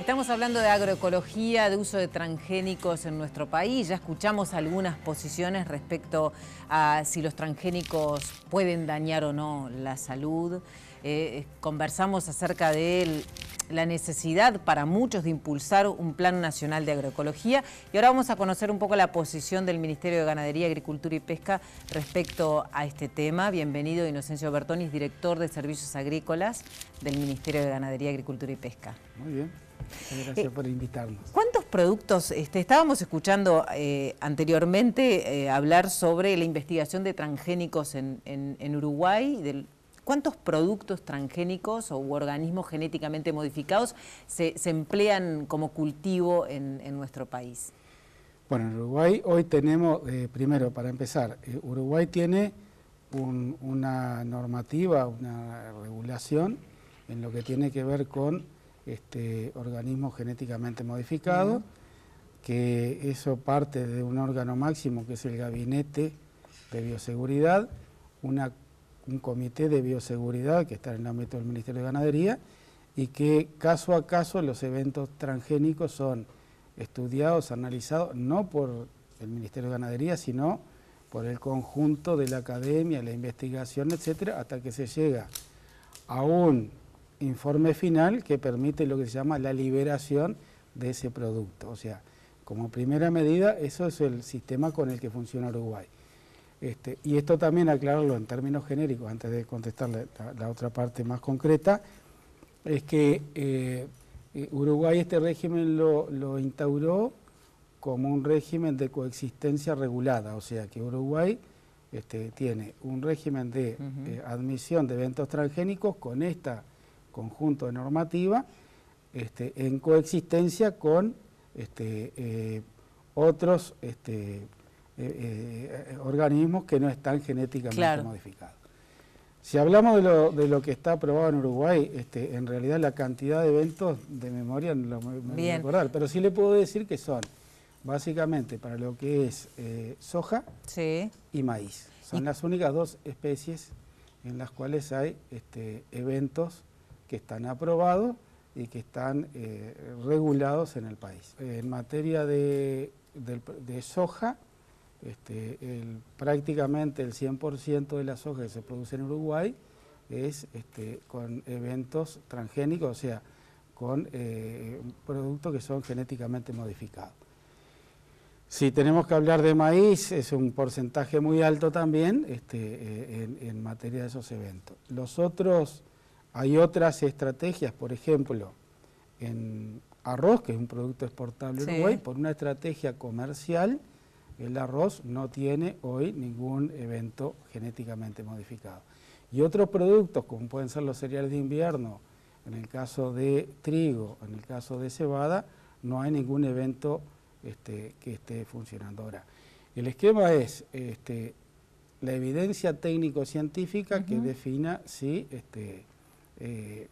Estamos hablando de agroecología, de uso de transgénicos en nuestro país. Ya escuchamos algunas posiciones respecto a si los transgénicos pueden dañar o no la salud. Conversamos acerca de la necesidad para muchos de impulsar un plan nacional de agroecología. Y ahora vamos a conocer un poco la posición del Ministerio de Ganadería, Agricultura y Pesca respecto a este tema. Bienvenido, Inocencio Bertonis, director de Servicios Agrícolas del Ministerio de Ganadería, Agricultura y Pesca. Muy bien, muchas gracias por invitarnos. ¿Cuántos productos, estábamos escuchando anteriormente hablar sobre la investigación de transgénicos en Uruguay? ¿Cuántos productos transgénicos u organismos genéticamente modificados se emplean como cultivo en nuestro país? Bueno, en Uruguay hoy tenemos, primero para empezar, Uruguay tiene una normativa, una regulación en lo que tiene que ver con organismos genéticamente modificados, que eso parte de un órgano máximo que es el Gabinete de Bioseguridad, un comité de bioseguridad que está en el ámbito del Ministerio de Ganadería y que caso a caso los eventos transgénicos son estudiados, analizados, no por el Ministerio de Ganadería, sino por el conjunto de la academia, la investigación, etcétera, hasta que se llega a un informe final que permite lo que se llama la liberación de ese producto. O sea, como primera medida, eso es el sistema con el que funciona Uruguay. Y esto también aclararlo en términos genéricos, antes de contestar la otra parte más concreta, es que Uruguay este régimen lo instauró como un régimen de coexistencia regulada, o sea que Uruguay tiene un régimen de admisión de eventos transgénicos con este conjunto de normativa en coexistencia con otros organismos que no están genéticamente modificados. Si hablamos de lo que está aprobado en Uruguay, en realidad la cantidad de eventos de memoria no me voy a acordar, pero sí le puedo decir que son básicamente para lo que es soja y maíz. Son las únicas dos especies en las cuales hay eventos que están aprobados y que están regulados en el país. En materia de soja, prácticamente el 100% de la soja que se produce en Uruguay es con eventos transgénicos, o sea, con productos que son genéticamente modificados. Si tenemos que hablar de maíz, es un porcentaje muy alto también en materia de esos eventos. Hay otras estrategias, por ejemplo, en arroz, que es un producto exportable en Uruguay, por una estrategia comercial, el arroz no tiene hoy ningún evento genéticamente modificado. Y otros productos, como pueden ser los cereales de invierno, en el caso de trigo, en el caso de cebada, no hay ningún evento que esté funcionando. Ahora, el esquema es la evidencia técnico-científica que defina si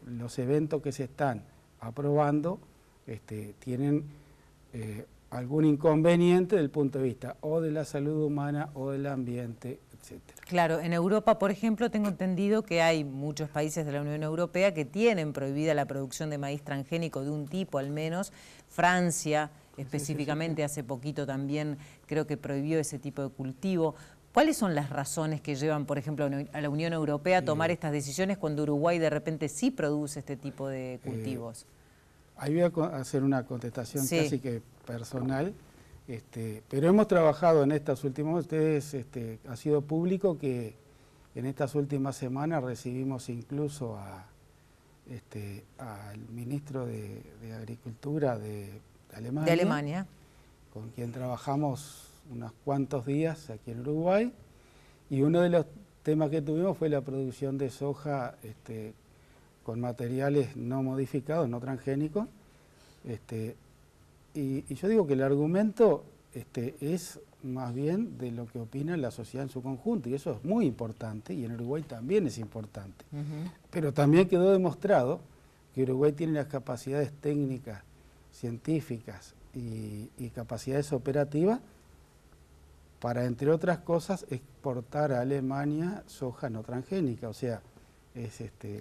los eventos que se están aprobando tienen algún inconveniente desde el punto de vista o de la salud humana o del ambiente, etcétera. Claro, en Europa, por ejemplo, tengo entendido que hay muchos países de la Unión Europea que tienen prohibida la producción de maíz transgénico de un tipo al menos. Francia, específicamente, hace poquito también creo que prohibió ese tipo de cultivo. ¿Cuáles son las razones que llevan, por ejemplo, a la Unión Europea a tomar estas decisiones cuando Uruguay de repente sí produce este tipo de cultivos? Ahí voy a hacer una contestación casi que personal, pero hemos trabajado en estas últimas, ha sido público que en estas últimas semanas recibimos incluso al ministro de Agricultura de Alemania, con quien trabajamos unos cuantos días aquí en Uruguay, y uno de los temas que tuvimos fue la producción de soja con materiales no modificados, no transgénicos, y yo digo que el argumento es más bien de lo que opina la sociedad en su conjunto, y eso es muy importante, y en Uruguay también es importante. Pero también quedó demostrado que Uruguay tiene las capacidades técnicas, científicas y capacidades operativas para, entre otras cosas, exportar a Alemania soja no transgénica, o sea,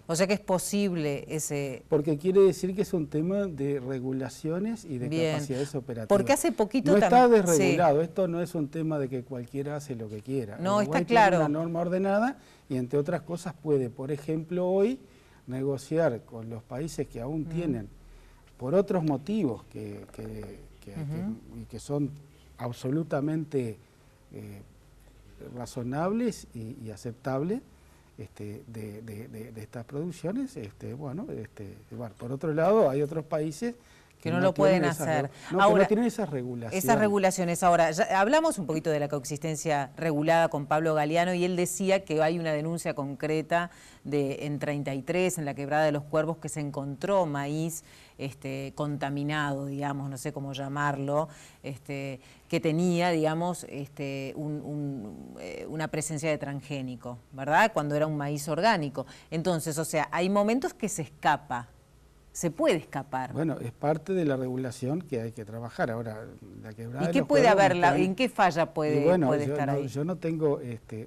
O sea que es posible ese... Porque quiere decir que es un tema de regulaciones y de capacidades operativas. Porque hace poquito no está desregulado, esto no es un tema de que cualquiera hace lo que quiera. No, Uruguay está claro. tiene una norma ordenada y entre otras cosas puede, por ejemplo, hoy negociar con los países que aún tienen, por otros motivos que son absolutamente razonables y aceptables, de estas producciones, bueno, por otro lado hay otros países que no lo pueden hacer. Ahora, que no tienen esas regulaciones. Esas regulaciones. Ahora, ya hablamos un poquito de la coexistencia regulada con Pablo Galeano y él decía que hay una denuncia concreta en 33, en la Quebrada de los Cuervos, que se encontró maíz contaminado, digamos, no sé cómo llamarlo, que tenía, digamos, una presencia de transgénico, ¿verdad? Cuando era un maíz orgánico. Entonces, o sea, hay momentos que se escapa. Se puede escapar. Bueno, es parte de la regulación que hay que trabajar. Ahora, la Quebrada ¿Y qué puede haber? ¿En qué falla puede estar ahí? Yo no tengo,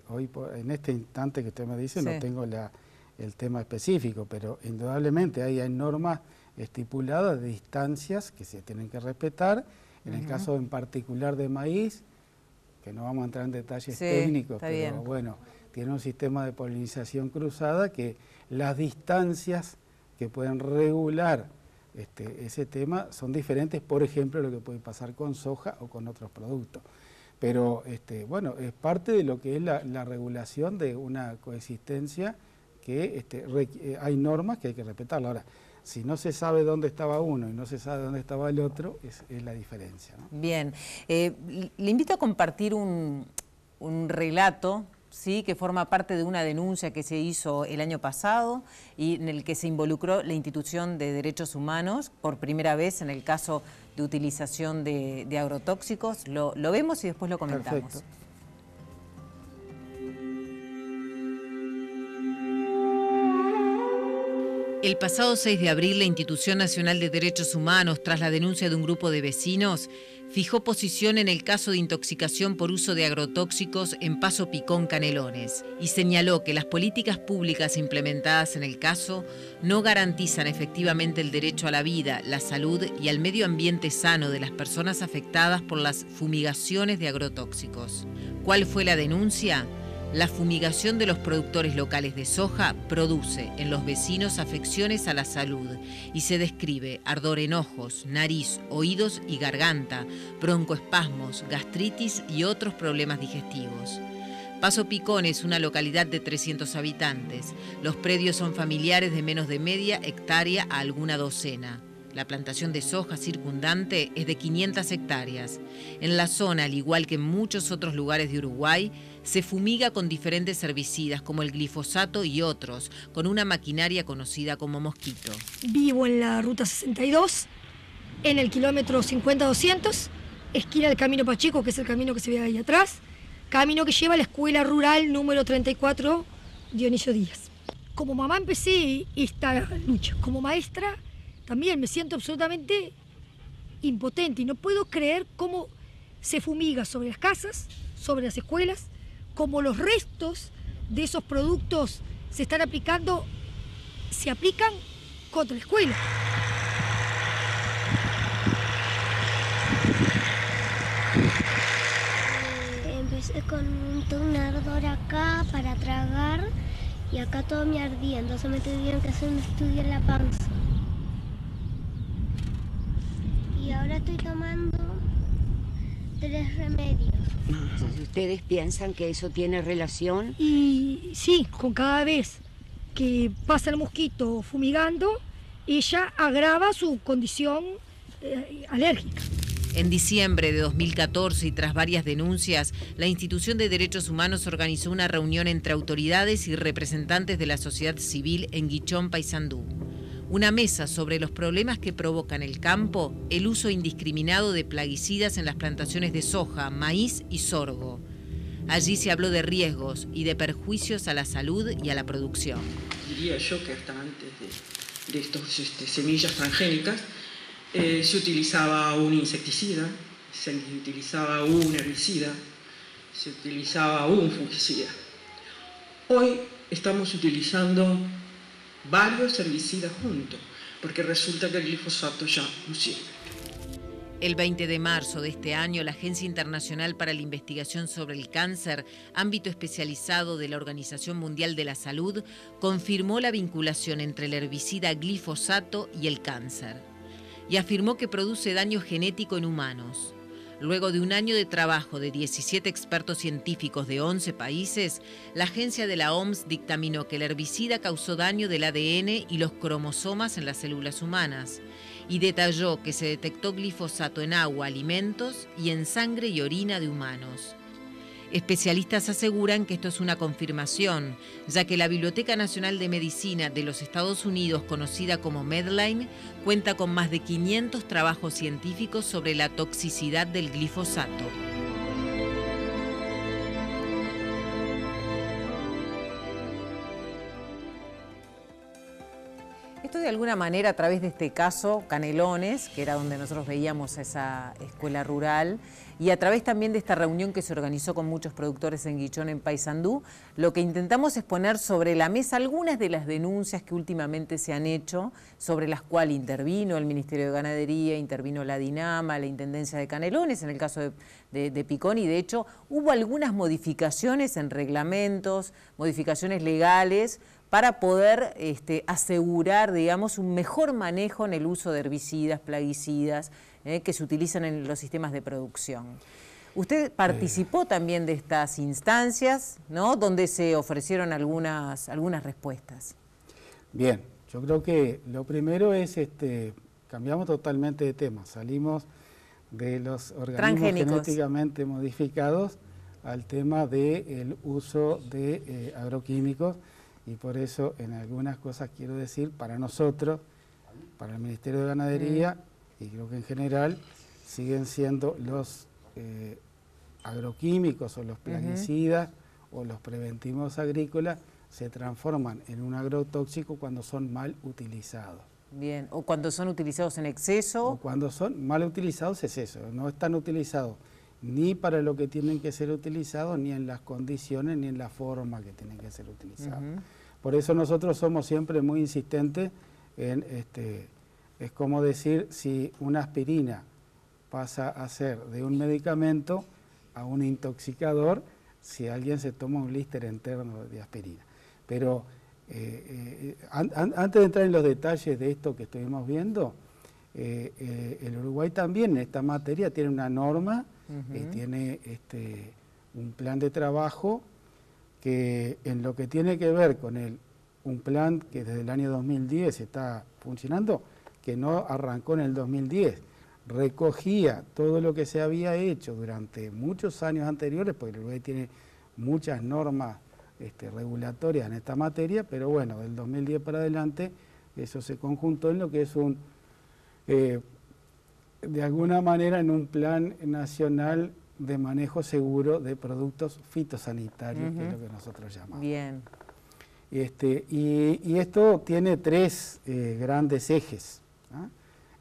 hoy en este instante que usted me dice, no tengo el tema específico, pero indudablemente hay normas estipuladas de distancias que se tienen que respetar. En el caso en particular de maíz, que no vamos a entrar en detalles técnicos, pero bueno, tiene un sistema de polinización cruzada que las distancias que pueden regular ese tema son diferentes, por ejemplo, lo que puede pasar con soja o con otros productos. Pero, bueno, es parte de lo que es la regulación de una coexistencia que hay normas que hay que respetarlas. Ahora, si no se sabe dónde estaba uno y no se sabe dónde estaba el otro, es la diferencia, ¿no? Bien. Le invito a compartir un relato, ¿sí?, que forma parte de una denuncia que se hizo el año pasado y en el que se involucró la Institución de Derechos Humanos por primera vez en el caso de utilización de agrotóxicos. Lo vemos y después lo comentamos. Perfecto. El pasado 6 de abril, la Institución Nacional de Derechos Humanos, tras la denuncia de un grupo de vecinos, fijó posición en el caso de intoxicación por uso de agrotóxicos en Paso Picón, Canelones, y señaló que las políticas públicas implementadas en el caso no garantizan efectivamente el derecho a la vida, la salud y al medio ambiente sano de las personas afectadas por las fumigaciones de agrotóxicos. ¿Cuál fue la denuncia? La fumigación de los productores locales de soja produce en los vecinos afecciones a la salud y se describe ardor en ojos, nariz, oídos y garganta, broncoespasmos, gastritis y otros problemas digestivos. Paso Picón es una localidad de 300 habitantes. Los predios son familiares de menos de media hectárea a alguna docena. La plantación de soja circundante es de 500 hectáreas. En la zona, al igual que en muchos otros lugares de Uruguay, se fumiga con diferentes herbicidas como el glifosato y otros, con una maquinaria conocida como mosquito. Vivo en la ruta 62, en el kilómetro 50-200, esquina del Camino Pacheco, que es el camino que se ve ahí atrás, camino que lleva a la escuela rural número 34, Dionisio Díaz. Como mamá empecé esta lucha, como maestra también me siento absolutamente impotente y no puedo creer cómo se fumiga sobre las casas, sobre las escuelas, cómo los restos de esos productos se aplican contra la escuela. Empecé con un ardor acá para tragar y acá todo me ardía, entonces me tuvieron que hacer un estudio en la panza. Y ahora estoy tomando 3 remedios. ¿Ustedes piensan que eso tiene relación? Y sí, con cada vez que pasa el mosquito fumigando, ella agrava su condición alérgica. En diciembre de 2014 y tras varias denuncias, la Institución de Derechos Humanos organizó una reunión entre autoridades y representantes de la sociedad civil en Guichón, Paysandú. Una mesa sobre los problemas que provoca en el campo el uso indiscriminado de plaguicidas en las plantaciones de soja, maíz y sorgo. Allí se habló de riesgos y de perjuicios a la salud y a la producción. Diría yo que hasta antes de estos semillas transgénicas se utilizaba un insecticida, se utilizaba un herbicida, se utilizaba un fungicida. Hoy estamos utilizando varios herbicidas juntos, porque resulta que el glifosato ya no sirve. El 20 de marzo de este año, la Agencia Internacional para la Investigación sobre el Cáncer, ámbito especializado de la Organización Mundial de la Salud, confirmó la vinculación entre el herbicida glifosato y el cáncer, y afirmó que produce daño genético en humanos. Luego de un año de trabajo de 17 expertos científicos de 11 países, la agencia de la OMS dictaminó que el herbicida causó daño del ADN y los cromosomas en las células humanas, y detalló que se detectó glifosato en agua, alimentos y en sangre y orina de humanos. Especialistas aseguran que esto es una confirmación, ya que la Biblioteca Nacional de Medicina de los Estados Unidos, conocida como Medline, cuenta con más de 500 trabajos científicos sobre la toxicidad del glifosato. Esto de alguna manera, a través de este caso, Canelones, que era donde nosotros veíamos esa escuela rural, y a través también de esta reunión que se organizó con muchos productores en Guichón, en Paysandú, lo que intentamos es poner sobre la mesa algunas de las denuncias que últimamente se han hecho, sobre las cuales intervino el Ministerio de Ganadería, intervino la Dinama, la Intendencia de Canelones, en el caso de Picón, y de hecho hubo algunas modificaciones en reglamentos, modificaciones legales, para poder asegurar, digamos, un mejor manejo en el uso de herbicidas, plaguicidas, que se utilizan en los sistemas de producción. Usted participó también de estas instancias, ¿no?, donde se ofrecieron algunas respuestas. Bien, yo creo que lo primero es, cambiamos totalmente de tema, salimos de los organismos genéticamente modificados al tema del uso de agroquímicos. Y por eso en algunas cosas quiero decir, para nosotros, para el Ministerio de Ganadería, y creo que en general, siguen siendo los agroquímicos o los plaguicidas o los preventivos agrícolas, se transforman en un agrotóxico cuando son mal utilizados. Bien, o cuando son utilizados en exceso. O cuando son mal utilizados es eso, no están utilizados ni para lo que tienen que ser utilizados, ni en las condiciones, ni en la forma que tienen que ser utilizados. Por eso nosotros somos siempre muy insistentes en, es como decir, si una aspirina pasa a ser de un medicamento a un intoxicador, si alguien se toma un blister interno de aspirina. Pero antes de entrar en los detalles de esto que estuvimos viendo, el Uruguay también en esta materia tiene una norma, tiene un plan de trabajo que en lo que tiene que ver con un plan que desde el año 2010 está funcionando, que no arrancó en el 2010, recogía todo lo que se había hecho durante muchos años anteriores, porque el Uruguay tiene muchas normas regulatorias en esta materia, pero bueno, del 2010 para adelante eso se conjuntó en lo que es de alguna manera en un plan nacional de manejo seguro de productos fitosanitarios, que es lo que nosotros llamamos. Bien. Y esto tiene tres grandes ejes, ¿no?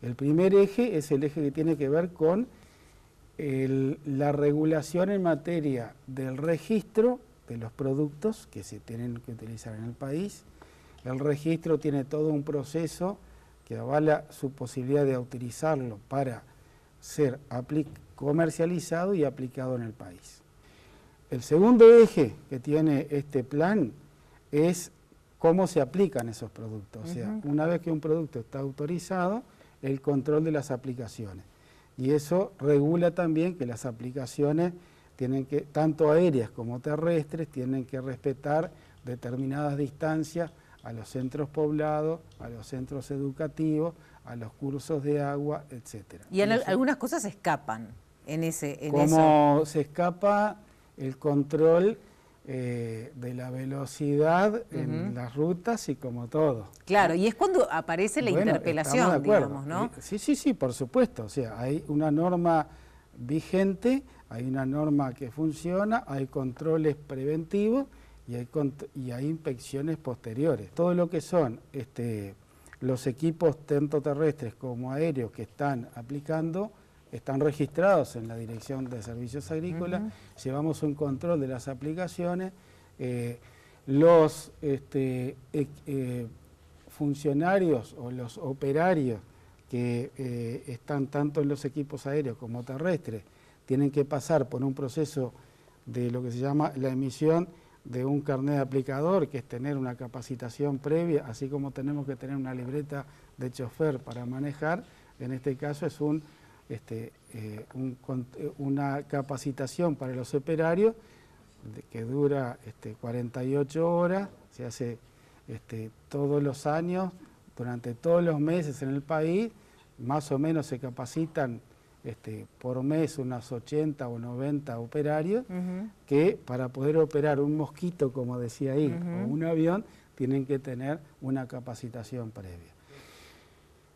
El primer eje es el eje que tiene que ver con la regulación en materia del registro de los productos que se tienen que utilizar en el país. El registro tiene todo un proceso que avala su posibilidad de utilizarlo para ser comercializado y aplicado en el país. El segundo eje que tiene este plan es cómo se aplican esos productos. O sea, una vez que un producto está autorizado, el control de las aplicaciones. Y eso regula también que las aplicaciones tienen que, tanto aéreas como terrestres, tienen que respetar determinadas distancias a los centros poblados, a los centros educativos, a los cursos de agua, etc. Y algunas cosas se escapan en eso. Como se escapa el control de la velocidad en las rutas y como todo. Claro, y es cuando aparece la interpelación, digamos, ¿no? Sí, por supuesto. O sea, hay una norma vigente, hay una norma que funciona, hay controles preventivos y hay inspecciones posteriores. Todo lo que son los equipos tanto terrestres como aéreos que están aplicando están registrados en la Dirección de Servicios Agrícolas, llevamos un control de las aplicaciones, los funcionarios o los operarios que están tanto en los equipos aéreos como terrestres tienen que pasar por un proceso de lo que se llama la emisión de un carnet de aplicador, que es tener una capacitación previa, así como tenemos que tener una libreta de chofer para manejar. En este caso es una capacitación para los operarios que dura 48 horas, se hace todos los años, durante todos los meses en el país, más o menos se capacitan por mes unas 80 o 90 operarios, que para poder operar un mosquito, como decía ahí, o un avión, tienen que tener una capacitación previa.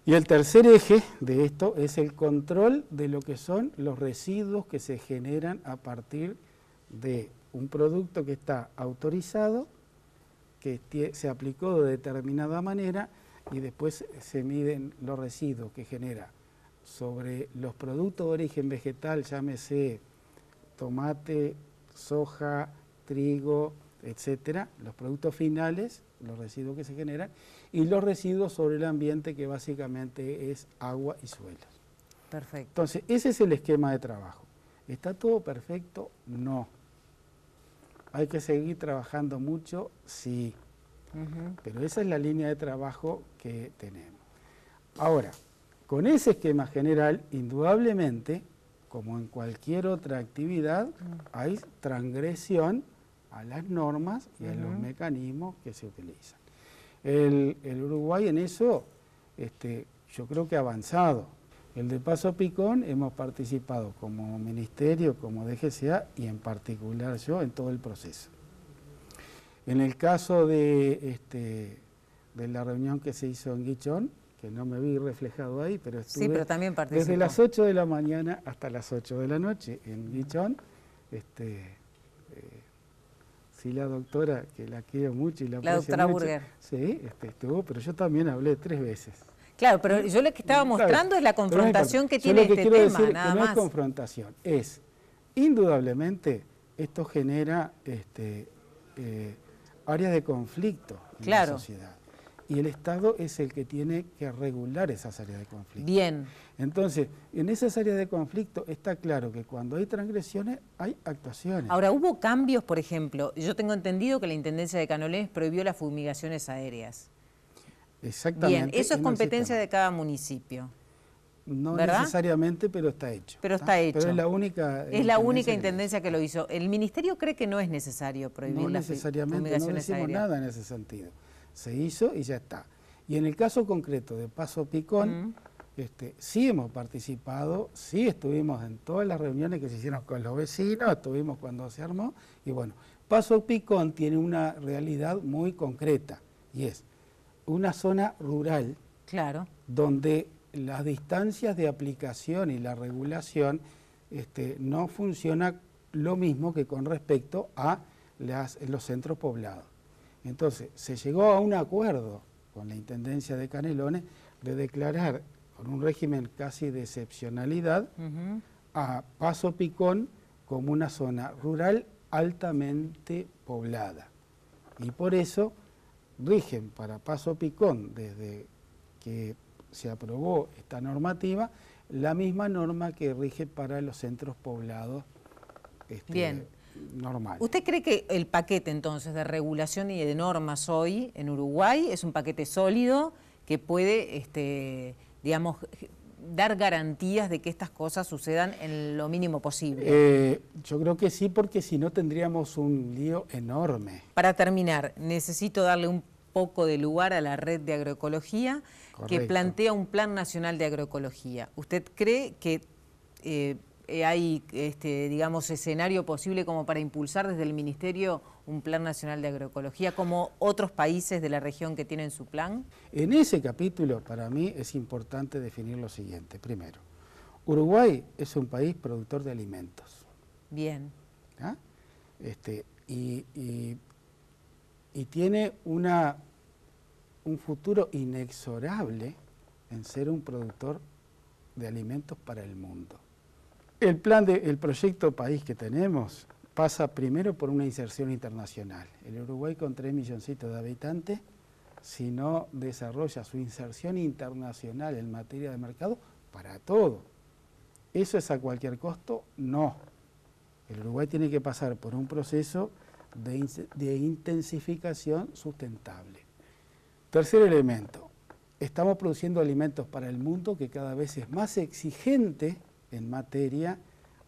Y el tercer eje de esto es el control de lo que son los residuos que se generan a partir de un producto que está autorizado, que se aplicó de determinada manera, y después se miden los residuos que genera sobre los productos de origen vegetal, llámese tomate, soja, trigo, etcétera, los productos finales, los residuos que se generan, y los residuos sobre el ambiente, que básicamente es agua y suelos. Perfecto. Entonces, ese es el esquema de trabajo. ¿Está todo perfecto? No. ¿Hay que seguir trabajando mucho? Sí. Pero esa es la línea de trabajo que tenemos. Ahora, con ese esquema general, indudablemente, como en cualquier otra actividad, hay transgresión a las normas y a los mecanismos que se utilizan. El Uruguay en eso, yo creo que ha avanzado. El de Paso Picón hemos participado como ministerio, como DGCA y en particular yo en todo el proceso. En el caso de la reunión que se hizo en Guichón, que no me vi reflejado ahí, pero estuve pero también desde las 8 de la mañana hasta las 8 de la noche en Guichón. Sí, la doctora, que la quiero mucho y la doctora mucho, Burger. Sí, estuvo, pero yo también hablé 3 veces. Claro, pero yo lo que estaba mostrando es la confrontación que tiene este tema, decir nada que no más. es confrontación, es, indudablemente, esto genera áreas de conflicto en la sociedad. Y el Estado es el que tiene que regular esas áreas de conflicto. Bien. Entonces, en esas áreas de conflicto está claro que cuando hay transgresiones, hay actuaciones. Ahora, ¿hubo cambios, por ejemplo? Yo tengo entendido que la Intendencia de Canelones prohibió las fumigaciones aéreas. Exactamente. Bien, eso es competencia de cada municipio. No ¿verdad? necesariamente, pero está hecho. Pero está hecho. Pero es la única es la única intendencia que lo hizo. ¿El ministerio cree que no es necesario prohibir las fumigaciones no decimos aéreas? nada en ese sentido. Se hizo y ya está. Y en el caso concreto de Paso Picón, sí hemos participado, sí estuvimos en todas las reuniones que se hicieron con los vecinos, estuvimos cuando se armó, y bueno, Paso Picón tiene una realidad muy concreta, y es una zona rural, claro, donde las distancias de aplicación y la regulación no funciona lo mismo que con respecto a los centros poblados. Entonces, se llegó a un acuerdo con la Intendencia de Canelones de declarar con un régimen casi de excepcionalidad a Paso Picón como una zona rural altamente poblada. Y por eso rigen para Paso Picón, desde que se aprobó esta normativa, la misma norma que rige para los centros poblados Bien. Normal. ¿Usted cree que el paquete entonces de regulación y de normas hoy en Uruguay es un paquete sólido que puede, digamos, dar garantías de que estas cosas sucedan en lo mínimo posible? Yo creo que sí, porque si no tendríamos un lío enorme. Para terminar, necesito darle un poco de lugar a la red de agroecología. Correcto. Que plantea un plan nacional de agroecología. ¿Usted cree que hay, digamos, escenario posible como para impulsar desde el Ministerio un plan nacional de agroecología, como otros países de la región que tienen su plan? En ese capítulo, para mí, es importante definir lo siguiente. Primero, Uruguay es un país productor de alimentos. Bien. ¿Ah? Y tiene un futuro inexorable en ser un productor de alimentos para el mundo. El proyecto país que tenemos pasa primero por una inserción internacional. El Uruguay con 3 milloncitos de habitantes, si no desarrolla su inserción internacional en materia de mercado, para todo. ¿Eso es a cualquier costo? No. El Uruguay tiene que pasar por un proceso de intensificación sustentable. Tercer elemento, estamos produciendo alimentos para el mundo que cada vez es más exigente en materia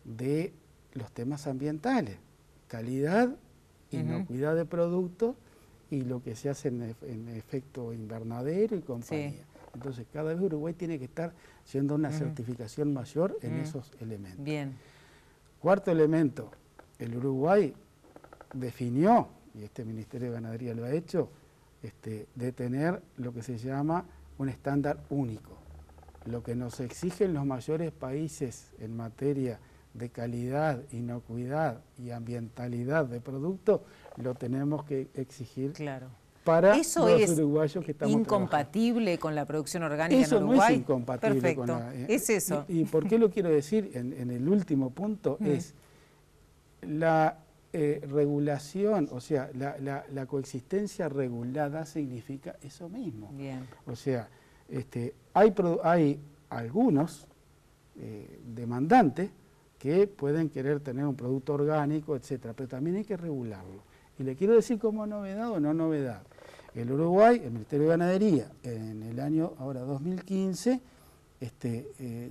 de los temas ambientales, calidad, inocuidad de productos y lo que se hace en efecto invernadero y compañía. Sí. Entonces, cada vez Uruguay tiene que estar haciendo una certificación mayor en esos elementos. Bien. Cuarto elemento, el Uruguay definió, y este Ministerio de Ganadería lo ha hecho, de tener lo que se llama un estándar único. Lo que nos exigen los mayores países en materia de calidad, inocuidad y ambientalidad de productos, lo tenemos que exigir para ¿Eso los es uruguayos que estamos incompatible trabajando. con la producción orgánica Eso en Uruguay? No es incompatible. Perfecto, con la, es eso. ¿Y por qué lo quiero decir en el último punto? Es la regulación, o sea, la coexistencia regulada significa eso mismo. Bien. O sea, hay algunos demandantes que pueden querer tener un producto orgánico, etcétera, pero también hay que regularlo. Y le quiero decir como novedad o no novedad. El Uruguay, el Ministerio de Ganadería, en el año ahora 2015,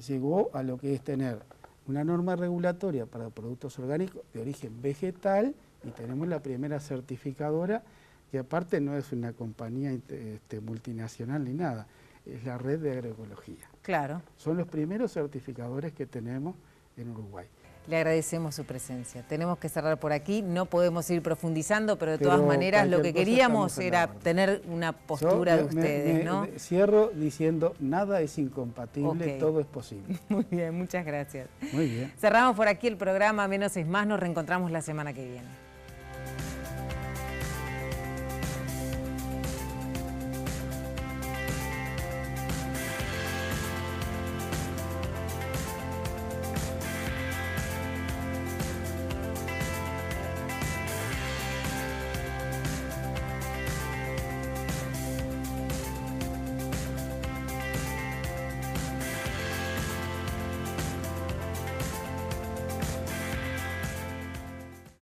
llegó a lo que es tener una norma regulatoria para productos orgánicos de origen vegetal y tenemos la primera certificadora, que aparte no es una compañía multinacional ni nada, es la Red de Agroecología. Claro. Son los primeros certificadores que tenemos en Uruguay. Le agradecemos su presencia. Tenemos que cerrar por aquí, no podemos ir profundizando, pero de todas maneras lo que queríamos era tener una postura de ustedes, ¿no? Cierro diciendo, nada es incompatible, todo es posible. Muy bien, muchas gracias. Muy bien. Cerramos por aquí el programa Menos es Más, nos reencontramos la semana que viene.